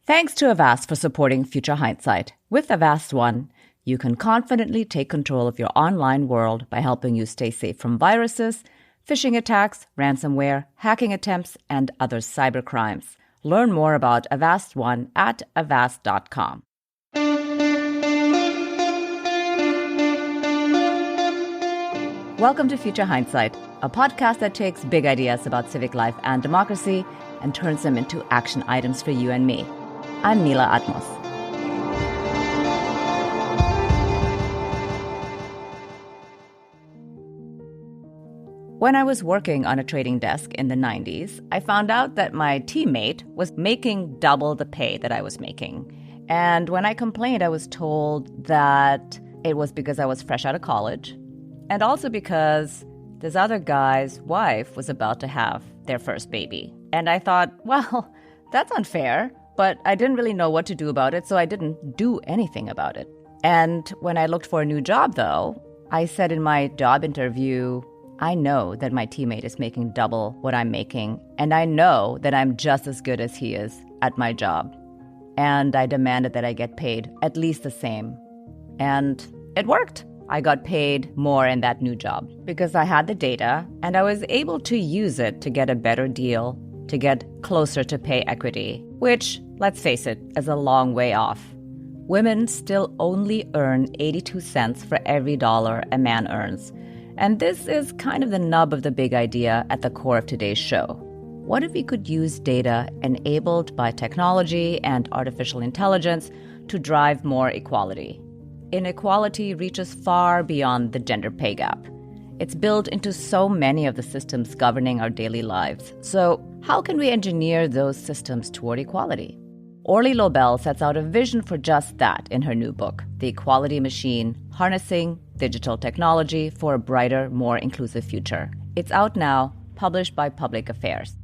Thanks to Avast for supporting Future Hindsight. With Avast One, you can confidently take control of your online world by helping you stay safe from viruses, phishing attacks, ransomware, hacking attempts, and other cybercrimes. Learn more about Avast One at avast.com. Welcome to Future Hindsight, a podcast that takes big ideas about civic life and democracy and turns them into action items for you and me. I'm Mila Atmos. When I was working on a trading desk in the 90s, I found out that my teammate was making double the pay that I was making. And when I complained, I was told that it was because I was fresh out of college, and also because this other guy's wife was about to have their first baby. And I thought, well, that's unfair. But I didn't really know what to do about it, so I didn't do anything about it. And when I looked for a new job, though, I said in my job interview, I know that my teammate is making double what I'm making, and I know that I'm just as good as he is at my job. And I demanded that I get paid at least the same. And it worked. I got paid more in that new job because I had the data, and I was able to use it to get a better deal, to get closer to pay equity, which, let's face it, is a long way off. Women still only earn 82 cents for every dollar a man earns. And this is kind of the nub of the big idea at the core of today's show. What if we could use data enabled by technology and artificial intelligence to drive more equality? Inequality reaches far beyond the gender pay gap. It's built into so many of the systems governing our daily lives. So how can we engineer those systems toward equality? Orly Lobel sets out a vision for just that in her new book, The Equality Machine: Harnessing Digital Technology for a Brighter, More Inclusive Future. It's out now, published by Public Affairs.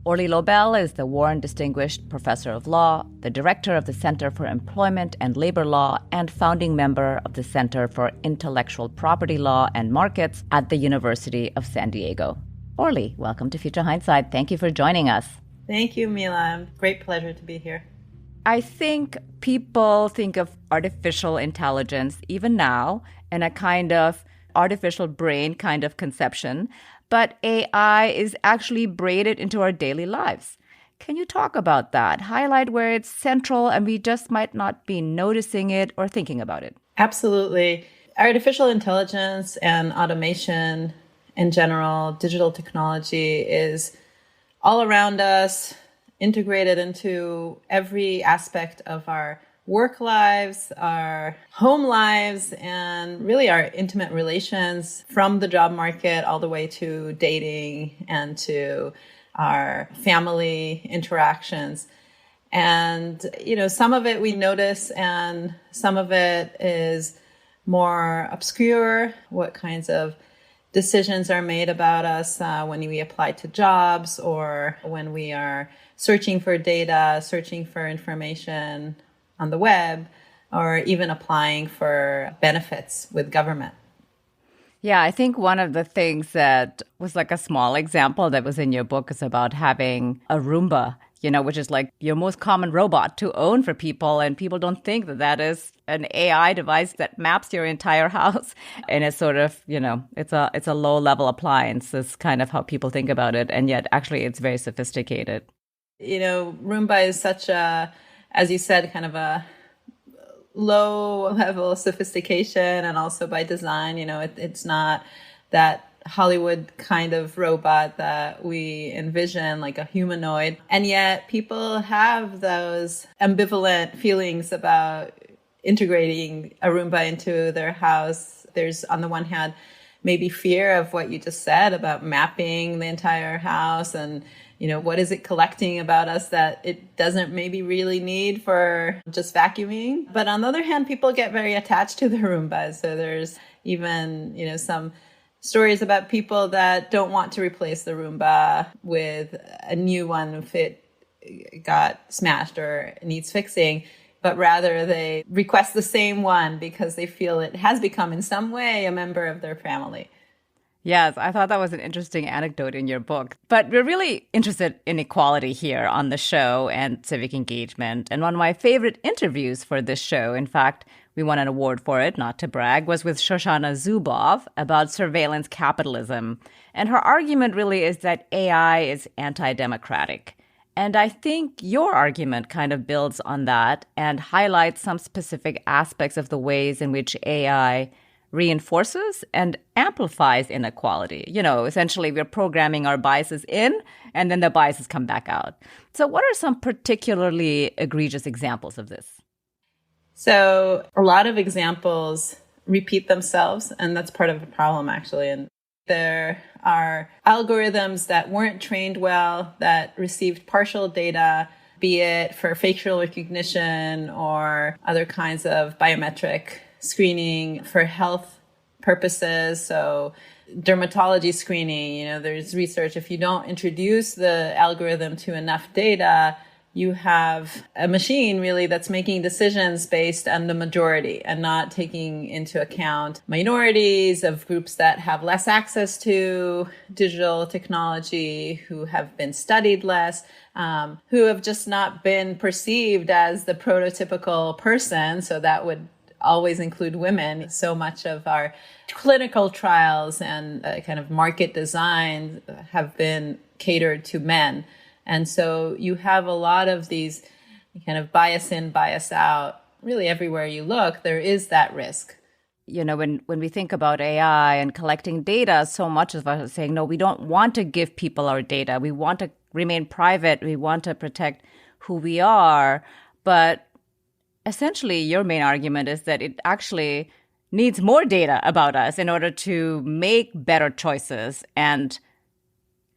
Orly Lobel is the Warren Distinguished Professor of Law, the Director of the Center for Employment and Labor Law, and founding member of the Center for Intellectual Property Law and Markets at the University of San Diego. Orly, welcome to Future Hindsight. Thank you for joining us. Thank you, Mila. Great pleasure to be here. I think people think of artificial intelligence, even now, in a kind of artificial brain kind of conception. But AI is actually braided into our daily lives. Can you talk about that? Highlight where it's central and we just might not be noticing it or thinking about it. Absolutely. Artificial intelligence and automation in general, digital technology is all around us, integrated into every aspect of our work lives, our home lives, and really our intimate relations, from the job market all the way to dating and to our family interactions. And, some of it we notice and some of it is more obscure. What kinds of decisions are made about us when we apply to jobs or when we are searching for data, searching for information on the web, or even applying for benefits with government. Yeah, I think one of the things that was like a small example that was in your book is about having a Roomba, which is like your most common robot to own for people. And people don't think that that is an AI device that maps your entire house. And it's sort of, it's a low level appliance. Is kind of how people think about it. And yet actually it's very sophisticated. Roomba is such a, as you said, kind of a low level of sophistication, and also by design, it's not that Hollywood kind of robot that we envision, like a humanoid. And yet people have those ambivalent feelings about integrating a Roomba into their house. There's, on the one hand, maybe fear of what you just said about mapping the entire house and what is it collecting about us that it doesn't maybe really need for just vacuuming? But on the other hand, people get very attached to the Roomba. So there's even, some stories about people that don't want to replace the Roomba with a new one if it got smashed or needs fixing, but rather they request the same one because they feel it has become in some way a member of their family. Yes, I thought that was an interesting anecdote in your book. But we're really interested in equality here on the show and civic engagement. And one of my favorite interviews for this show, in fact, we won an award for it, not to brag, was with Shoshana Zuboff about surveillance capitalism. And her argument really is that AI is anti-democratic. And I think your argument kind of builds on that and highlights some specific aspects of the ways in which AI reinforces and amplifies inequality. You know, essentially, we're programming our biases in, and then the biases come back out. So, what are some particularly egregious examples of this? So, a lot of examples repeat themselves, and that's part of the problem, actually. And there are algorithms that weren't trained well, that received partial data, be it for facial recognition or other kinds of biometric screening for health purposes. So dermatology screening, there's research. If you don't introduce the algorithm to enough data, you have a machine really that's making decisions based on the majority and not taking into account minorities of groups that have less access to digital technology, who have been studied less, who have just not been perceived as the prototypical person. So that would always include women. So much of our clinical trials and kind of market design have been catered to men. And so you have a lot of these kind of bias in, bias out. Really everywhere you look, there is that risk. You know, when we think about AI and collecting data, so much of us are saying, no, we don't want to give people our data. We want to remain private. We want to protect who we are. But essentially, your main argument is that it actually needs more data about us in order to make better choices and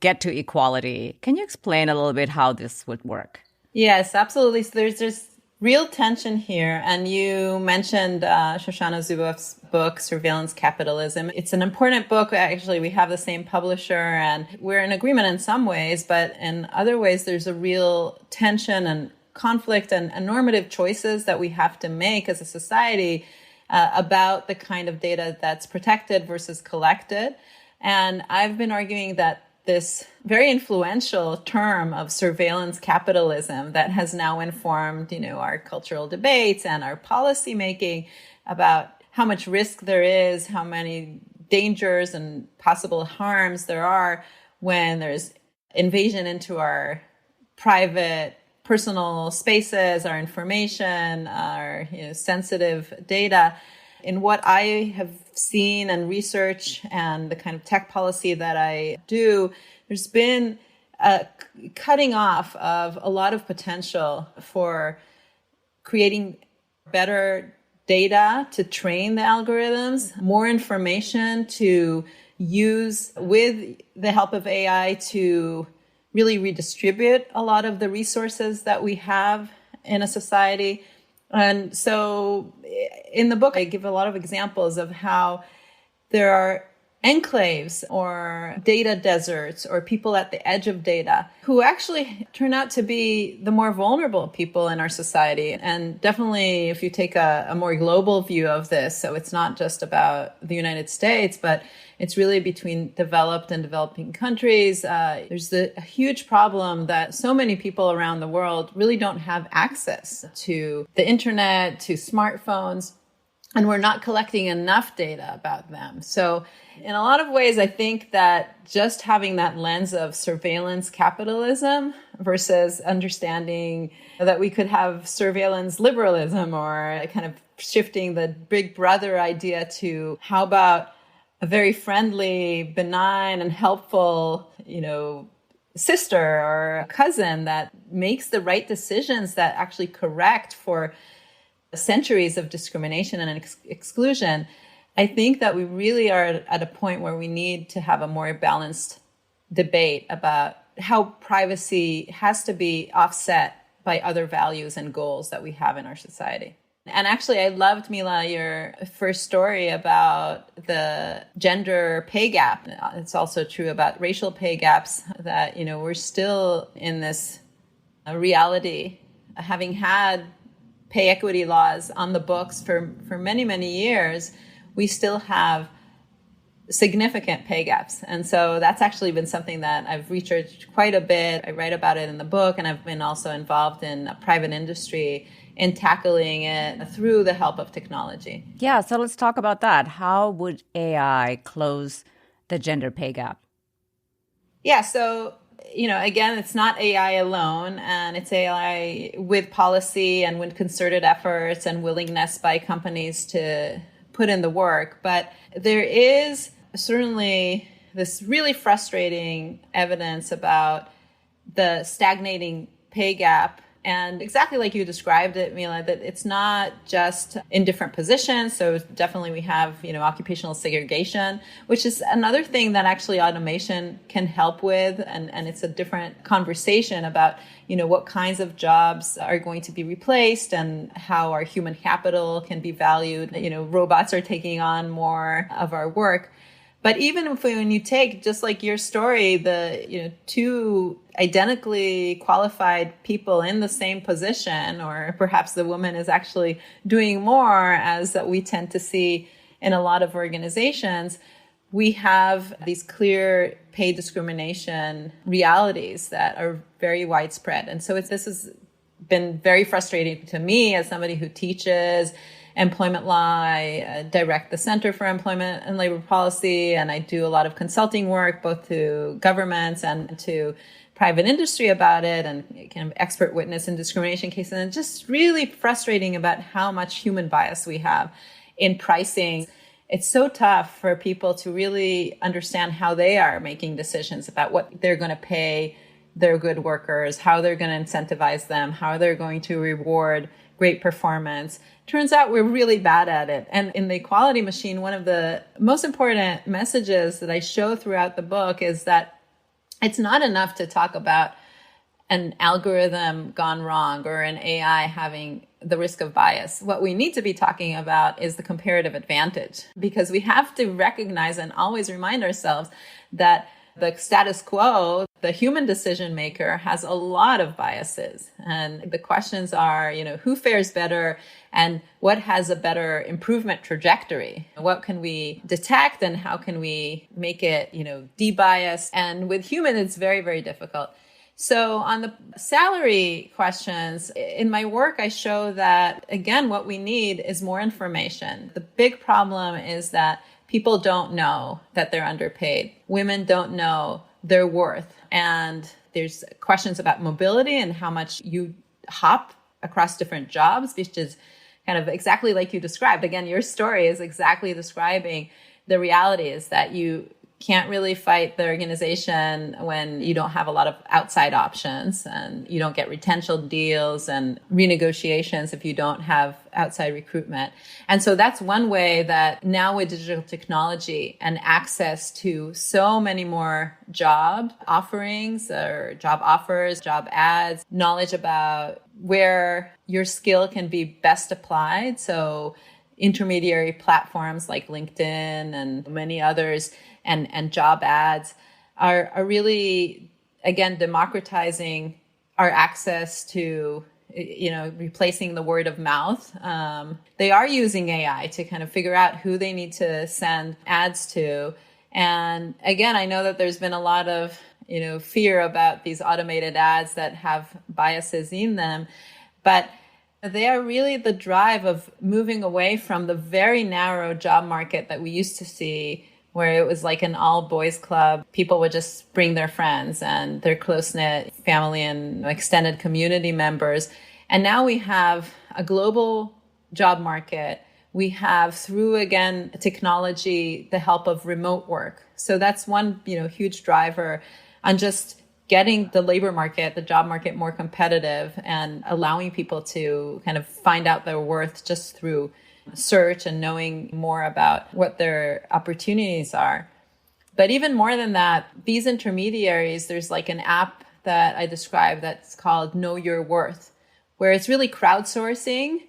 get to equality. Can you explain a little bit how this would work? Yes, absolutely. So there's this real tension here. And you mentioned Shoshana Zuboff's book, Surveillance Capitalism. It's an important book. Actually, we have the same publisher and we're in agreement in some ways, but in other ways, there's a real tension and conflict and normative choices that we have to make as a society about the kind of data that's protected versus collected. And I've been arguing that this very influential term of surveillance capitalism that has now informed, our cultural debates and our policy making about how much risk there is, how many dangers and possible harms there are when there's invasion into our private personal spaces, our information, our sensitive data. In what I have seen and research and the kind of tech policy that I do, there's been a cutting off of a lot of potential for creating better data to train the algorithms, more information to use with the help of AI to really redistribute a lot of the resources that we have in a society. And so in the book, I give a lot of examples of how there are enclaves or data deserts or people at the edge of data who actually turn out to be the more vulnerable people in our society. And definitely if you take a more global view of this, so it's not just about the United States, but it's really between developed and developing countries. There's a huge problem that so many people around the world really don't have access to the internet, to smartphones, and we're not collecting enough data about them. So in a lot of ways, I think that just having that lens of surveillance capitalism versus understanding that we could have surveillance liberalism or kind of shifting the big brother idea to how about a very friendly, benign, and helpful, sister or cousin that makes the right decisions that actually correct for centuries of discrimination and exclusion. I think that we really are at a point where we need to have a more balanced debate about how privacy has to be offset by other values and goals that we have in our society. And actually, I loved, Mila, your first story about the gender pay gap. It's also true about racial pay gaps that, we're still in this reality, having had pay equity laws on the books for many, many years. We still have significant pay gaps. And so that's actually been something that I've researched quite a bit. I write about it in the book, and I've been also involved in private industry in tackling it through the help of technology. Yeah, so let's talk about that. How would AI close the gender pay gap? Yeah, so again, it's not AI alone, and it's AI with policy and with concerted efforts and willingness by companies to put in the work. But there is certainly this really frustrating evidence about the stagnating pay gap. And exactly like you described it, Mila, that it's not just in different positions. So definitely we have, occupational segregation, which is another thing that actually automation can help with. And it's a different conversation about, what kinds of jobs are going to be replaced and how our human capital can be valued. Robots are taking on more of our work. But even when you take, just like your story, the two identically qualified people in the same position, or perhaps the woman is actually doing more, as we tend to see in a lot of organizations, we have these clear pay discrimination realities that are very widespread. And so this has been very frustrating to me as somebody who teaches employment law. I direct the Center for Employment and Labor Policy, and I do a lot of consulting work both to governments and to private industry about it, and kind of expert witness in discrimination cases. And just really frustrating about how much human bias we have in pricing. It's so tough for people to really understand how they are making decisions about what they're going to pay their good workers, how they're going to incentivize them, how they're going to reward great performance. Turns out we're really bad at it. And in the Equality Machine, one of the most important messages that I show throughout the book is that it's not enough to talk about an algorithm gone wrong or an AI having the risk of bias. What we need to be talking about is the comparative advantage, because we have to recognize and always remind ourselves that the status quo, the human decision maker, has a lot of biases. And the questions are, who fares better and what has a better improvement trajectory? What can we detect and how can we make it, de-biased? And with human, it's very, very difficult. So on the salary questions, in my work, I show that, again, what we need is more information. The big problem is that people don't know that they're underpaid. Women don't know their worth. And there's questions about mobility and how much you hop across different jobs, which is kind of exactly like you described. Again, your story is exactly describing the reality is that you can't really fight the organization when you don't have a lot of outside options, and you don't get retention deals and renegotiations if you don't have outside recruitment. And so that's one way that now with digital technology and access to so many more job offerings or job offers, job ads, knowledge about where your skill can be best applied. So intermediary platforms like LinkedIn and many others and job ads are really, again, democratizing our access to, replacing the word of mouth. They are using AI to kind of figure out who they need to send ads to. And again, I know that there's been a lot of, fear about these automated ads that have biases in them, but they are really the drive of moving away from the very narrow job market that we used to see, where it was like an all boys club. People would just bring their friends and their close-knit family and extended community members. And now we have a global job market. We have, through, again, technology, the help of remote work. So that's one, huge driver on just getting the labor market, the job market, more competitive and allowing people to kind of find out their worth just through search and knowing more about what their opportunities are. But even more than that, these intermediaries, there's like an app that I described that's called Know Your Worth, where it's really crowdsourcing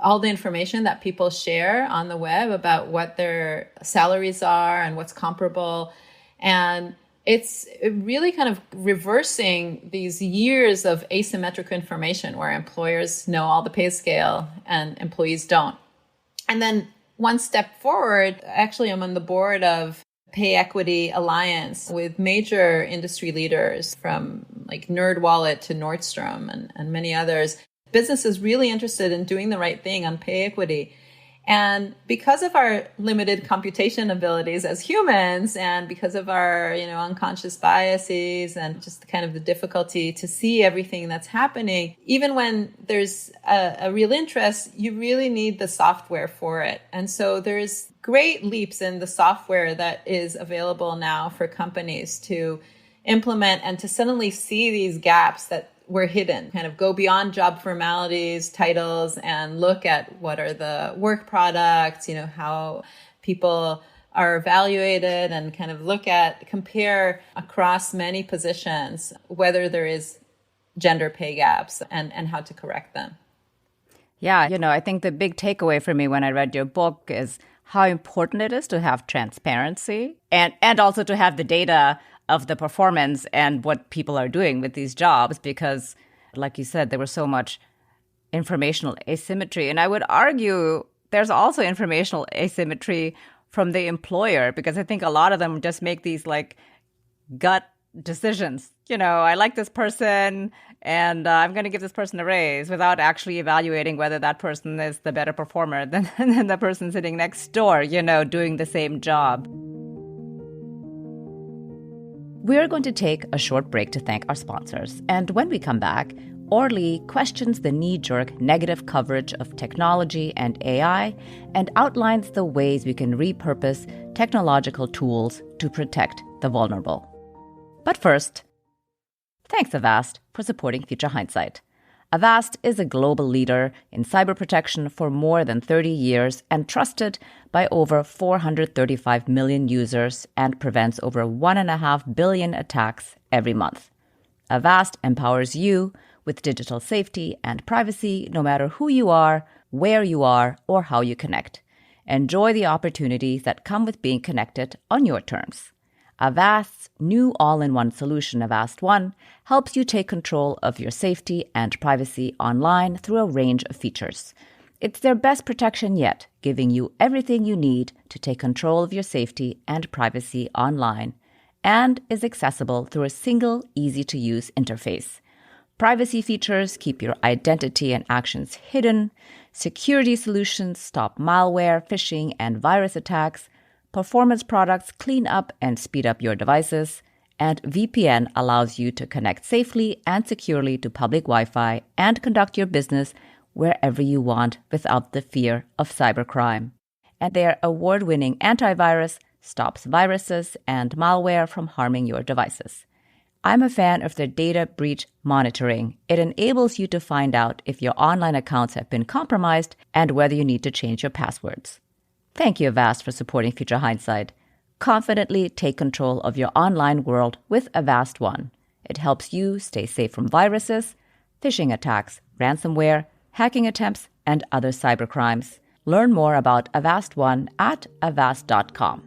all the information that people share on the web about what their salaries are and what's comparable. And it's really kind of reversing these years of asymmetric information where employers know all the pay scale and employees don't. And then one step forward, actually, I'm on the board of pay equity alliance with major industry leaders from like NerdWallet to Nordstrom and many others. Businesses really interested in doing the right thing on pay equity. And because of our limited computation abilities as humans, and because of our, unconscious biases and just kind of the difficulty to see everything that's happening, even when there's a real interest, you really need the software for it. And so there's great leaps in the software that is available now for companies to implement and to suddenly see these gaps that were hidden, kind of go beyond job formalities, titles, and look at what are the work products, how people are evaluated, and kind of compare across many positions, whether there is gender pay gaps and how to correct them. Yeah, I think the big takeaway for me when I read your book is how important it is to have transparency and also to have the data of the performance and what people are doing with these jobs, because, like you said, there was so much informational asymmetry. And I would argue there's also informational asymmetry from the employer, because I think a lot of them just make these like gut decisions. I like this person and I'm going to give this person a raise without actually evaluating whether that person is the better performer than the person sitting next door, doing the same job. We're going to take a short break to thank our sponsors. And when we come back, Orly questions the knee-jerk negative coverage of technology and AI and outlines the ways we can repurpose technological tools to protect the vulnerable. But first, thanks Avast for supporting Future Hindsight. Avast is a global leader in cyber protection for more than 30 years and trusted by over 435 million users and prevents over 1.5 billion attacks every month. Avast empowers you with digital safety and privacy no matter who you are, where you are, or how you connect. Enjoy the opportunities that come with being connected on your terms. Avast's new all-in-one solution, Avast One, helps you take control of your safety and privacy online through a range of features. It's their best protection yet, giving you everything you need to take control of your safety and privacy online, and is accessible through a single, easy-to-use interface. Privacy features keep your identity and actions hidden. Security solutions stop malware, phishing, and virus attacks. Performance products clean up and speed up your devices, and VPN allows you to connect safely and securely to public Wi-Fi and conduct your business wherever you want without the fear of cybercrime. And their award-winning antivirus stops viruses and malware from harming your devices. I'm a fan of their data breach monitoring. It enables you to find out if your online accounts have been compromised and whether you need to change your passwords. Thank you, Avast, for supporting Future Hindsight. Confidently take control of your online world with Avast One. It helps you stay safe from viruses, phishing attacks, ransomware, hacking attempts, and other cybercrimes. Learn more about Avast One at avast.com.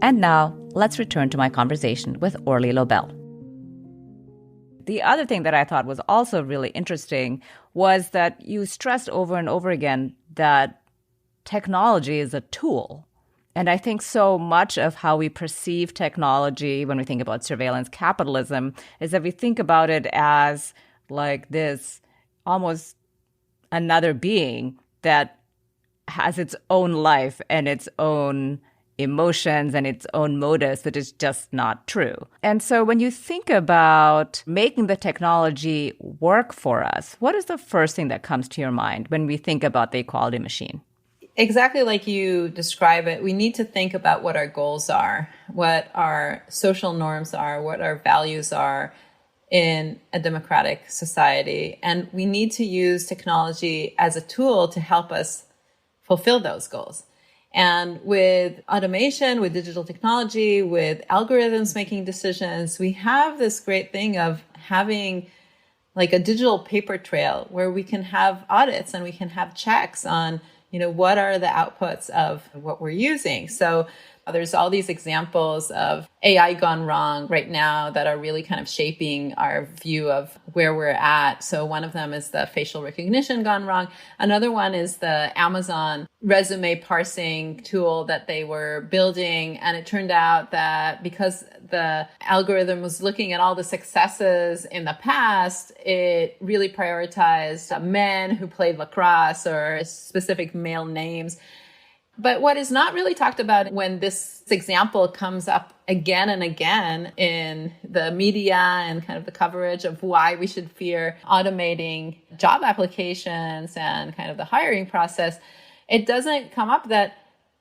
And now, let's return to my conversation with Orly Lobel. The other thing that I thought was also really interesting was that you stressed over and over again that technology is a tool. And I think so much of how we perceive technology when we think about surveillance capitalism is that we think about it as like this almost another being that has its own life and its own emotions and its own motives, but it's just not true. And so when you think about making the technology work for us, what is the first thing that comes to your mind when we think about the equality machine? Exactly like you describe it, we need to think about what our goals are, what our social norms are, what our values are in a democratic society. And we need to use technology as a tool to help us fulfill those goals. And with automation, with digital technology, with algorithms making decisions, we have this great thing of having like a digital paper trail where we can have audits and we can have checks on what are the outputs of what we're using. So There's all these examples of AI gone wrong right now that are really kind of shaping our view of where we're at. So one of them is the facial recognition gone wrong. Another one is the Amazon resume parsing tool that they were building. And it turned out that because the algorithm was looking at all the successes in the past, it really prioritized men who played lacrosse or specific male names. But what is not really talked about when this example comes up again and again in the media and kind of the coverage of why we should fear automating job applications and kind of the hiring process, it doesn't come up that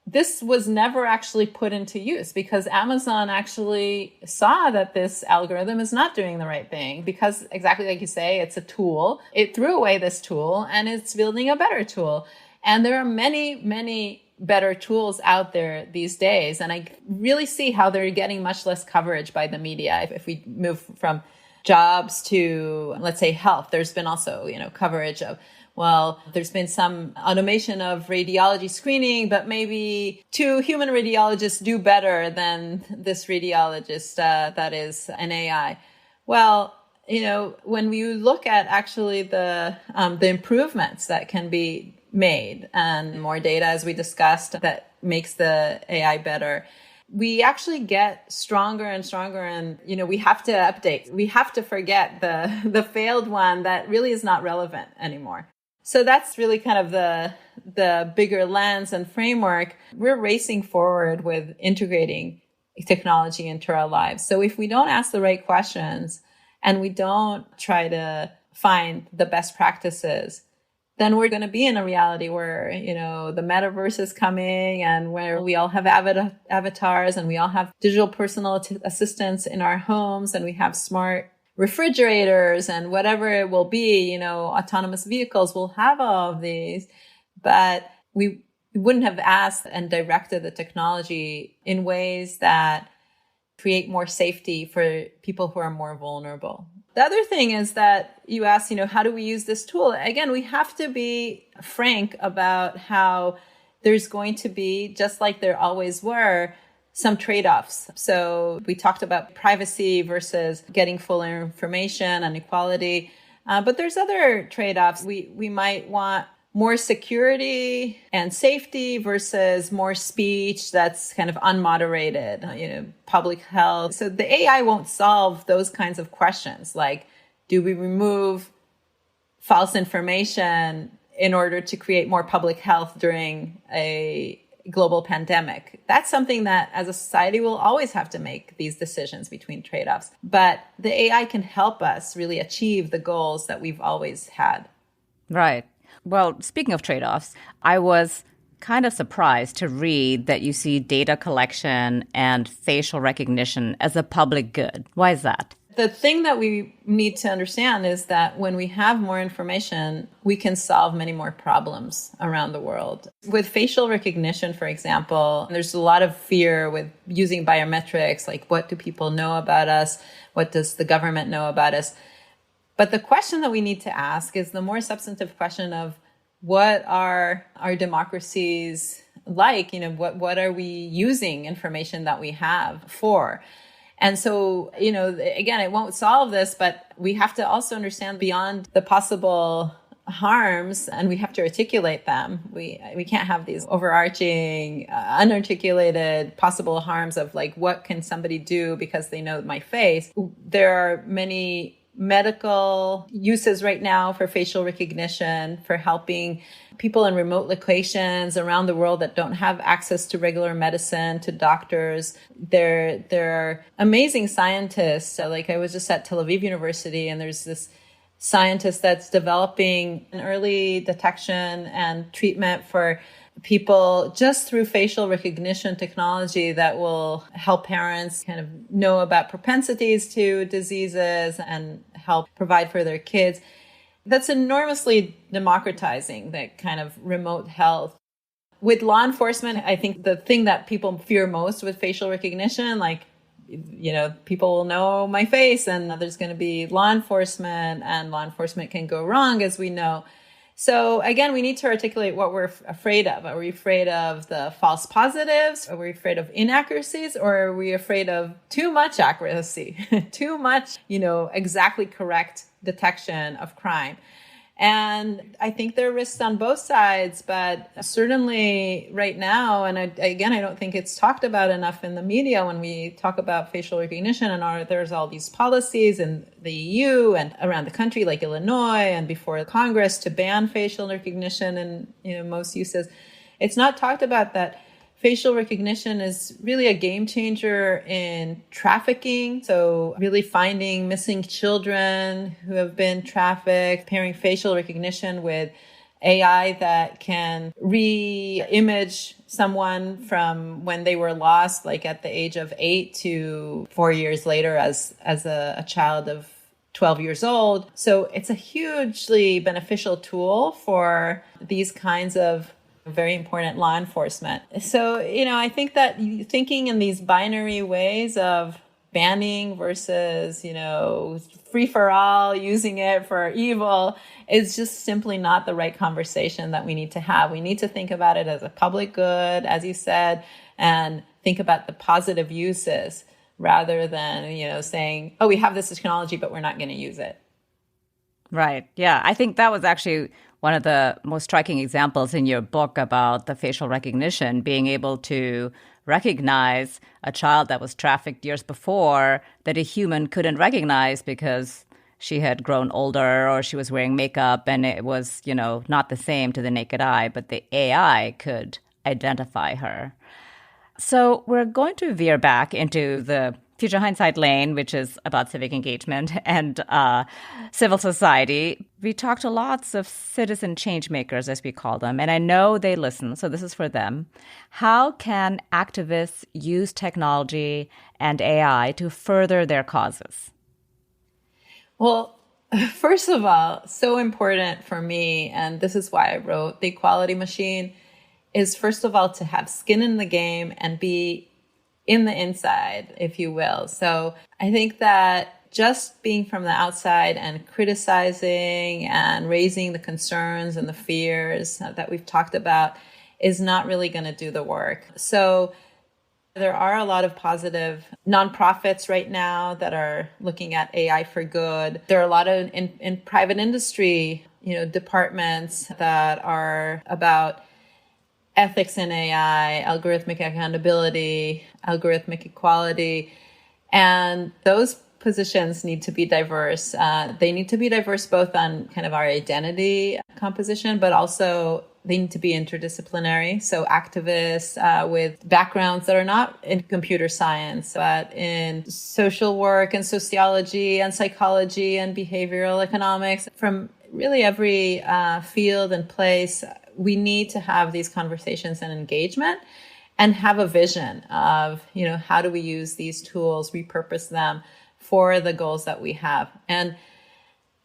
this was never actually put into use because Amazon actually saw that this algorithm is not doing the right thing because exactly like you say, it's a tool. It threw away this tool and it's building a better tool. And there are many, many better tools out there these days. And I really see how they're getting much less coverage by the media. If we move from jobs to, let's say, health, there's been also, coverage of, well, there's been some automation of radiology screening, but maybe 2 human radiologists do better than this radiologist that is an AI. Well, when we look at actually the improvements that can be made and more data, as we discussed, that makes the AI better, we actually get stronger and stronger. And, we have to update. We have to forget the failed one that really is not relevant anymore. So that's really kind of the bigger lens and framework. We're racing forward with integrating technology into our lives. So if we don't ask the right questions and we don't try to find the best practices, then we're going to be in a reality where, the metaverse is coming and where we all have avatars and we all have digital personal assistants in our homes and we have smart refrigerators and whatever it will be, autonomous vehicles will have all of these, but we wouldn't have asked and directed the technology in ways that create more safety for people who are more vulnerable. The other thing is that you asked, how do we use this tool? Again, we have to be frank about how there's going to be, just like there always were, some trade-offs. So we talked about privacy versus getting full information and equality. But there's other trade-offs. We might want more security and safety versus more speech that's kind of unmoderated, public health. So the AI won't solve those kinds of questions. Like, do we remove false information in order to create more public health during a global pandemic? That's something that as a society we'll always have to make these decisions between trade-offs. But the AI can help us really achieve the goals that we've always had. Right. Well, speaking of trade-offs, I was kind of surprised to read that you see data collection and facial recognition as a public good. Why is that? The thing that we need to understand is that when we have more information, we can solve many more problems around the world. With facial recognition, for example, there's a lot of fear with using biometrics, like what do people know about us? What does the government know about us? But the question that we need to ask is the more substantive question of what are our democracies like? What are we using information that we have for? And so, again, it won't solve this, but we have to also understand beyond the possible harms, and we have to articulate them. We can't have these overarching, unarticulated possible harms of like, what can somebody do because they know my face? There are many medical uses right now for facial recognition, for helping people in remote locations around the world that don't have access to regular medicine, to doctors. There are amazing scientists. Like I was just at Tel Aviv University, and there's this scientist that's developing an early detection and treatment for people just through facial recognition technology that will help parents kind of know about propensities to diseases and help provide for their kids. That's enormously democratizing, that kind of remote health. With law enforcement, I think the thing that people fear most with facial recognition, like, people will know my face and there's going to be law enforcement, and law enforcement can go wrong, as we know. So again, we need to articulate what we're afraid of. Are we afraid of the false positives? Are we afraid of inaccuracies? Or are we afraid of too much accuracy, too much, exactly correct detection of crime? And I think there are risks on both sides, but certainly right now, and I don't think it's talked about enough in the media when we talk about facial recognition, and there's all these policies in the EU and around the country, like Illinois and before Congress, to ban facial recognition in most uses. It's not talked about that facial recognition is really a game changer in trafficking. So really finding missing children who have been trafficked, pairing facial recognition with AI that can re-image someone from when they were lost, like at the age of 8 to 4 years later as a child of 12 years old. So it's a hugely beneficial tool for these kinds of very important law enforcement. So, I think that thinking in these binary ways of banning versus, free for all, using it for evil, is just simply not the right conversation that we need to have. We need to think about it as a public good, as you said, and think about the positive uses rather than, saying, oh, we have this technology, but we're not going to use it. Right. Yeah. I think that was actually one of the most striking examples in your book about the facial recognition, being able to recognize a child that was trafficked years before that a human couldn't recognize because she had grown older or she was wearing makeup and it was, not the same to the naked eye, but the AI could identify her. So we're going to veer back into the future hindsight lane, which is about civic engagement and civil society. We talked to lots of citizen change makers, as we call them, and I know they listen, so this is for them. How can activists use technology and AI to further their causes? Well, first of all, so important for me, and this is why I wrote The Equality Machine, is first of all to have skin in the game and be in the inside, if you will. So I think that just being from the outside and criticizing and raising the concerns and the fears that we've talked about is not really going to do the work. So there are a lot of positive nonprofits right now that are looking at AI for good. There are a lot of in private industry, departments that are about ethics in AI, algorithmic accountability, algorithmic equality. And those positions need to be diverse. They need to be diverse both on kind of our identity composition, but also they need to be interdisciplinary. So activists with backgrounds that are not in computer science, but in social work and sociology and psychology and behavioral economics, from really every field and place. We need to have these conversations and engagement and have a vision of, how do we use these tools, repurpose them for the goals that we have. And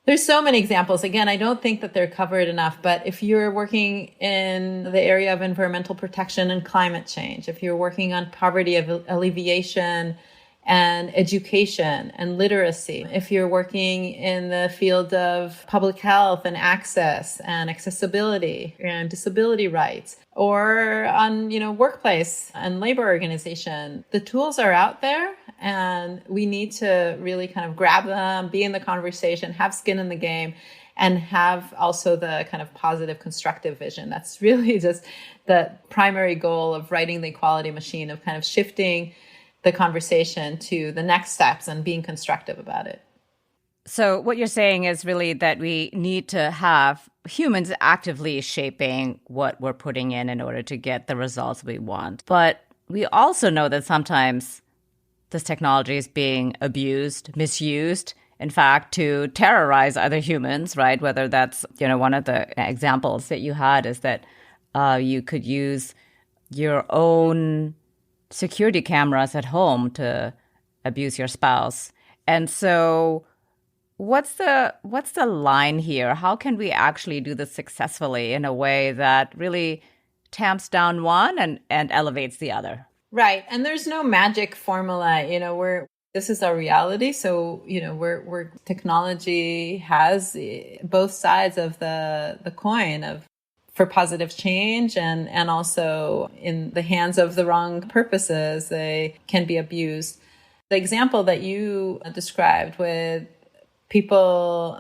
there's so many examples. Again, I don't think that they're covered enough, but if you're working in the area of environmental protection and climate change, if you're working on poverty alleviation and education and literacy, if you're working in the field of public health and access and accessibility and disability rights, or on, workplace and labor organization, the tools are out there and we need to really kind of grab them, be in the conversation, have skin in the game, and have also the kind of positive, constructive vision. That's really just the primary goal of writing The Equality Machine, of kind of shifting the conversation to the next steps and being constructive about it. So what you're saying is really that we need to have humans actively shaping what we're putting in order to get the results we want. But we also know that sometimes this technology is being abused, misused, in fact, to terrorize other humans, right? Whether that's, one of the examples that you had is that you could use your own security cameras at home to abuse your spouse. And so what's the line here? How can we actually do this successfully in a way that really tamps down one and elevates the other? Right. And there's no magic formula. This is our reality. So, we're technology has both sides of the coin of for positive change and also in the hands of the wrong purposes, they can be abused. The example that you described with people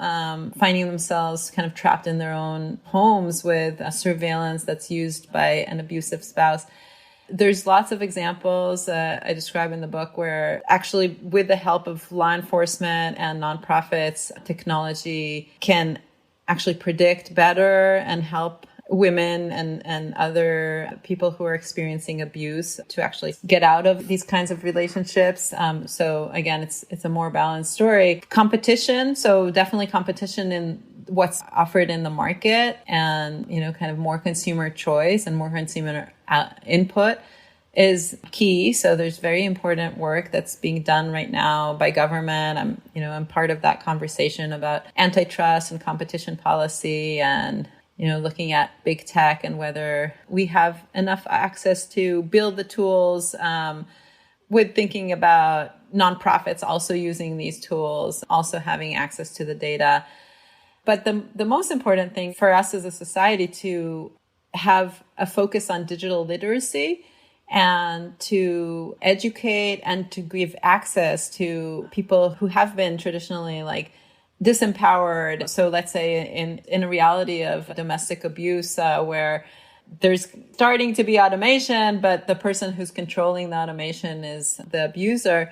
finding themselves kind of trapped in their own homes with surveillance that's used by an abusive spouse. There's lots of examples I describe in the book where actually with the help of law enforcement and nonprofits, technology can actually predict better and help women and other people who are experiencing abuse to actually get out of these kinds of relationships. So again, it's a more balanced story. Competition. So definitely competition in what's offered in the market and, kind of more consumer choice and more consumer input is key. So there's very important work that's being done right now by government. I'm part of that conversation about antitrust and competition policy and, looking at big tech and whether we have enough access to build the tools, with thinking about nonprofits also using these tools, also having access to the data. But the most important thing for us as a society to have a focus on digital literacy and to educate and to give access to people who have been traditionally disempowered. So let's say in a reality of domestic abuse where there's starting to be automation, but the person who's controlling the automation is the abuser.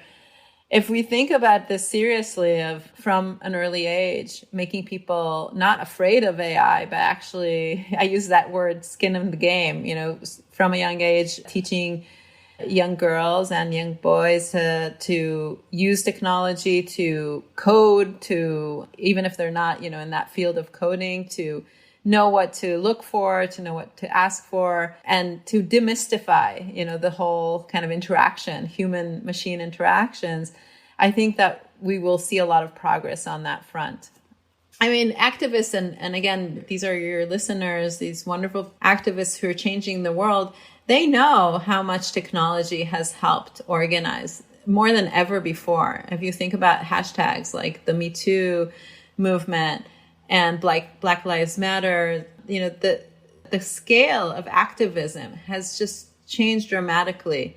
If we think about this seriously from an early age, making people not afraid of AI, but actually, I use that word, skin in the game, from a young age, teaching young girls and young boys to use technology, to code, to, even if they're not, in that field of coding, to know what to look for, to know what to ask for, and to demystify, the whole kind of interaction, human-machine interactions. I think that we will see a lot of progress on that front. I mean, activists, and again, these are your listeners, these wonderful activists who are changing the world, they know how much technology has helped organize more than ever before. If you think about hashtags like the Me Too movement, and Black Lives Matter, the scale of activism has just changed dramatically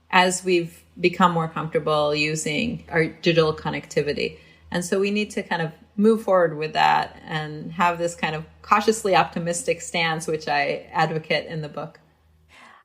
as we've become more comfortable using our digital connectivity. And so we need to kind of move forward with that and have this kind of cautiously optimistic stance, which I advocate in the book.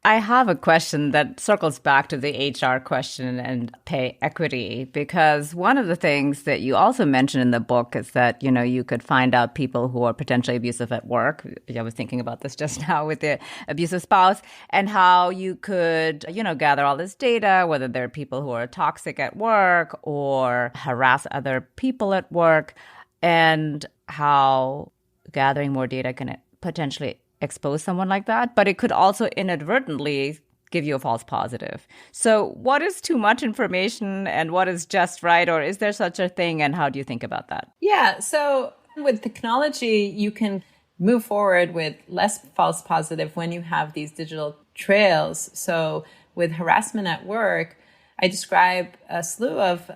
I have a question that circles back to the HR question and pay equity, because one of the things that you also mentioned in the book is that, you could find out people who are potentially abusive at work. I was thinking about this just now with the abusive spouse, and how you could, gather all this data, whether there are people who are toxic at work or harass other people at work, and how gathering more data can potentially expose someone like that, but it could also inadvertently give you a false positive. So what is too much information and what is just right? Or is there such a thing? And how do you think about that? Yeah. So with technology, you can move forward with less false positive when you have these digital trails. So with harassment at work, I describe a slew of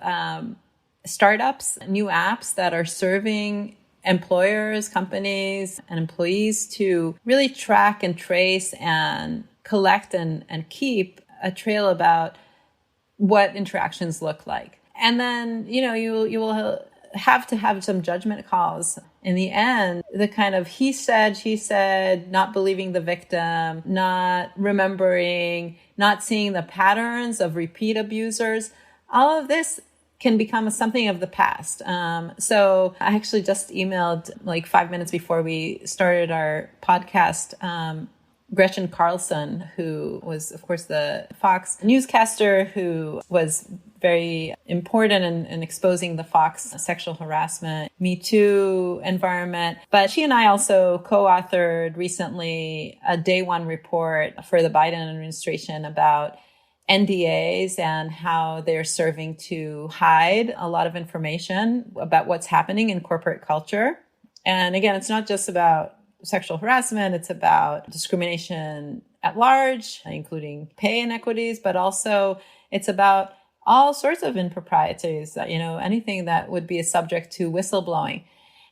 startups, new apps that are serving employers, companies, and employees to really track and trace and collect and keep a trail about what interactions look like. And then, you will have to have some judgment calls. In the end, the kind of he said, she said, not believing the victim, not remembering, not seeing the patterns of repeat abusers, all of this can become something of the past. So I actually just emailed 5 minutes before we started our podcast, Gretchen Carlson, who was, of course, the Fox newscaster who was very important in exposing the Fox sexual harassment, Me Too environment. But she and I also co-authored recently a day one report for the Biden administration about NDAs and how they're serving to hide a lot of information about what's happening in corporate culture. And again, it's not just about sexual harassment, it's about discrimination at large, including pay inequities, but also it's about all sorts of improprieties, anything that would be a subject to whistleblowing.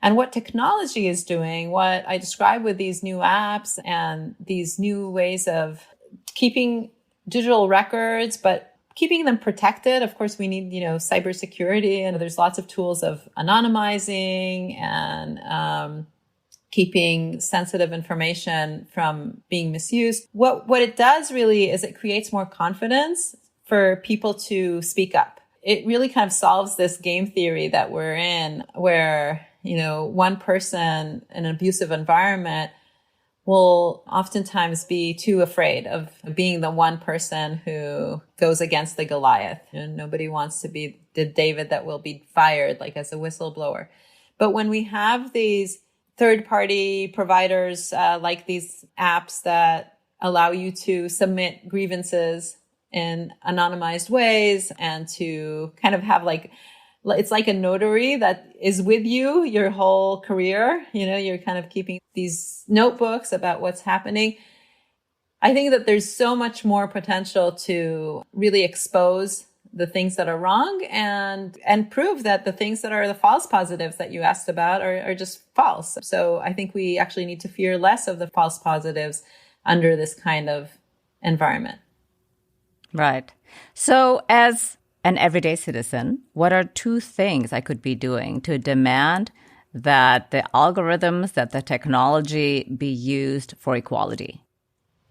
And what technology is doing, what I describe with these new apps and these new ways of keeping digital records, but keeping them protected. Of course, we need, cybersecurity, and there's lots of tools of anonymizing and keeping sensitive information from being misused. What it does really is it creates more confidence for people to speak up. It really kind of solves this game theory that we're in where, one person in an abusive environment will oftentimes be too afraid of being the one person who goes against the Goliath. Nobody wants to be the David that will be fired, like as a whistleblower. But when we have these third-party providers, like these apps that allow you to submit grievances in anonymized ways and to kind of have it's like a notary that is with you your whole career. You're kind of keeping these notebooks about what's happening. I think that there's so much more potential to really expose the things that are wrong and prove that the things that are the false positives that you asked about are just false. So I think we actually need to fear less of the false positives under this kind of environment. Right. So as an everyday citizen, what are 2 things I could be doing to demand that the algorithms, that the technology be used for equality?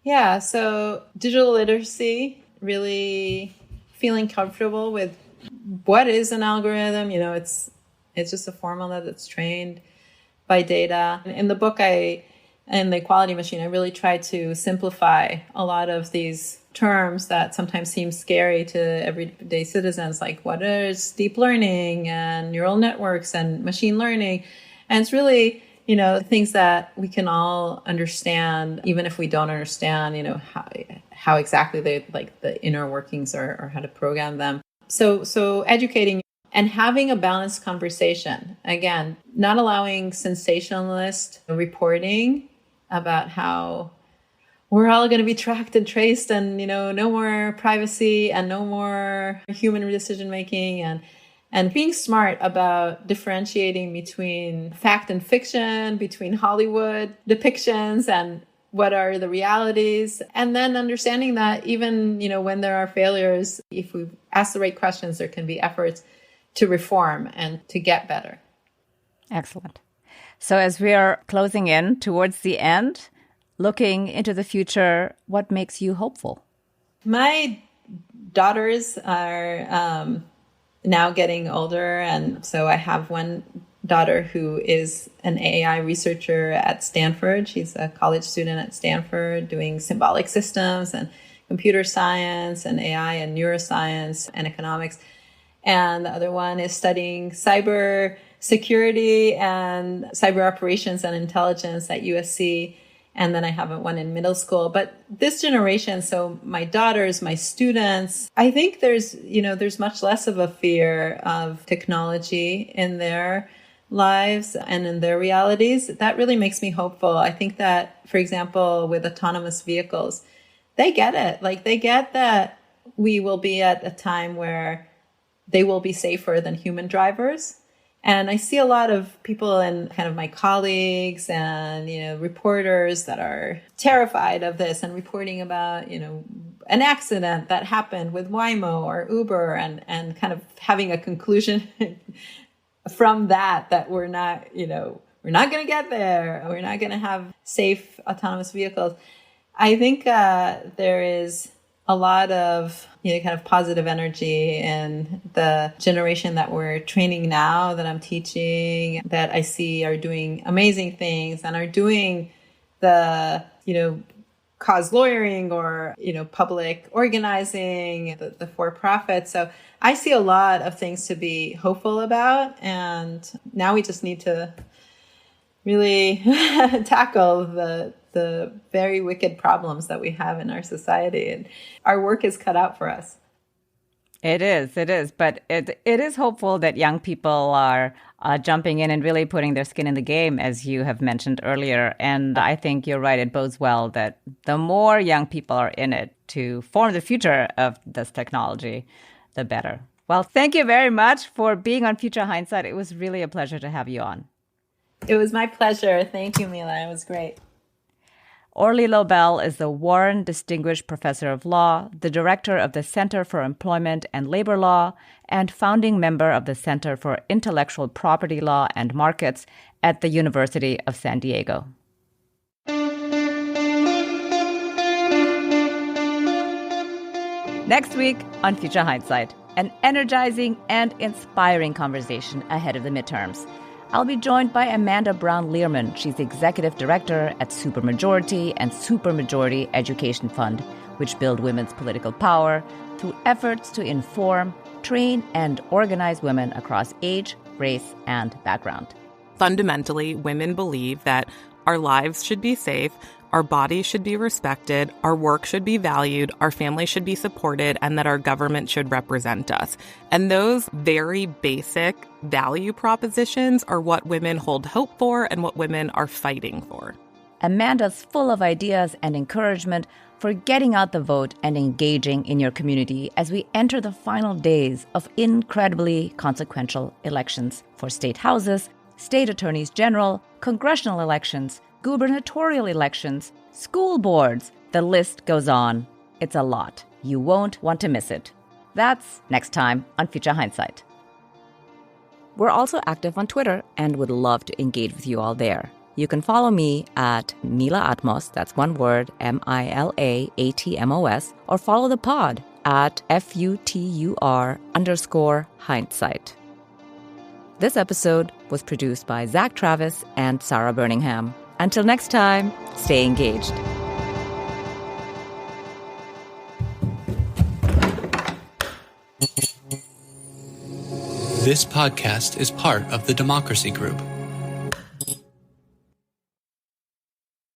Yeah, so digital literacy, really feeling comfortable with what is an algorithm. It's just a formula that's trained by data. In the book, in The Equality Machine, I really tried to simplify a lot of these terms that sometimes seem scary to everyday citizens, like what is deep learning and neural networks and machine learning. And it's really, things that we can all understand, even if we don't understand, how exactly they like the inner workings or how to program them. So educating and having a balanced conversation. Again, not allowing sensationalist reporting about how we're all going to be tracked and traced and, no more privacy and no more human decision making, and being smart about differentiating between fact and fiction, between Hollywood depictions and what are the realities. And then understanding that even, when there are failures, if we ask the right questions, there can be efforts to reform and to get better. Excellent. So as we are closing in towards the end, looking into the future, what makes you hopeful? My daughters are now getting older. And so I have one daughter who is an AI researcher at Stanford. She's a college student at Stanford doing symbolic systems and computer science and AI and neuroscience and economics. And the other one is studying cyber security and cyber operations and intelligence at USC. And then I have one in middle school. But this generation, so my daughters, my students, I think there's much less of a fear of technology in their lives and in their realities. That really makes me hopeful. I think that, for example, with autonomous vehicles, they get it. Like they get that we will be at a time where they will be safer than human drivers. And I see a lot of people and kind of my colleagues and, reporters that are terrified of this and reporting about, an accident that happened with Waymo or Uber and kind of having a conclusion from that we're not going to get there. We're not going to have safe autonomous vehicles. I think there is a lot of kind of positive energy in the generation that we're training now, that I'm teaching, that I see are doing amazing things and are doing the cause lawyering or public organizing, the for-profit. So I see a lot of things to be hopeful about, and now we just need to really tackle the very wicked problems that we have in our society. And our work is cut out for us. It is. But it is hopeful that young people are jumping in and really putting their skin in the game, as you have mentioned earlier. And I think you're right. It bodes well that the more young people are in it to form the future of this technology, the better. Well, thank you very much for being on Future Hindsight. It was really a pleasure to have you on. It was my pleasure. Thank you, Mila. It was great. Orly Lobel is the Warren Distinguished Professor of Law, the Director of the Center for Employment and Labor Law, and founding member of the Center for Intellectual Property Law and Markets at the University of San Diego. Next week on Future Hindsight, an energizing and inspiring conversation ahead of the midterms. I'll be joined by Amanda Brown-Learman. She's the executive director at Supermajority and Supermajority Education Fund, which build women's political power through efforts to inform, train, and organize women across age, race, and background. Fundamentally, women believe that our lives should be safe, our bodies should be respected, our work should be valued, our family should be supported, and that our government should represent us. And those very basic value propositions are what women hold hope for and what women are fighting for. Amanda's full of ideas and encouragement for getting out the vote and engaging in your community as we enter the final days of incredibly consequential elections for state houses, state attorneys general, congressional elections, gubernatorial elections, school boards. The list goes on. It's a lot. You won't want to miss it. That's next time on Future Hindsight. We're also active on Twitter and would love to engage with you all there. You can follow me at Mila Atmos, that's one word, MILAATMOS, or follow the pod at FUTUR_Hindsight. This episode was produced by Zach Travis and Sarah Birmingham. Until next time, stay engaged. This podcast is part of the Democracy Group,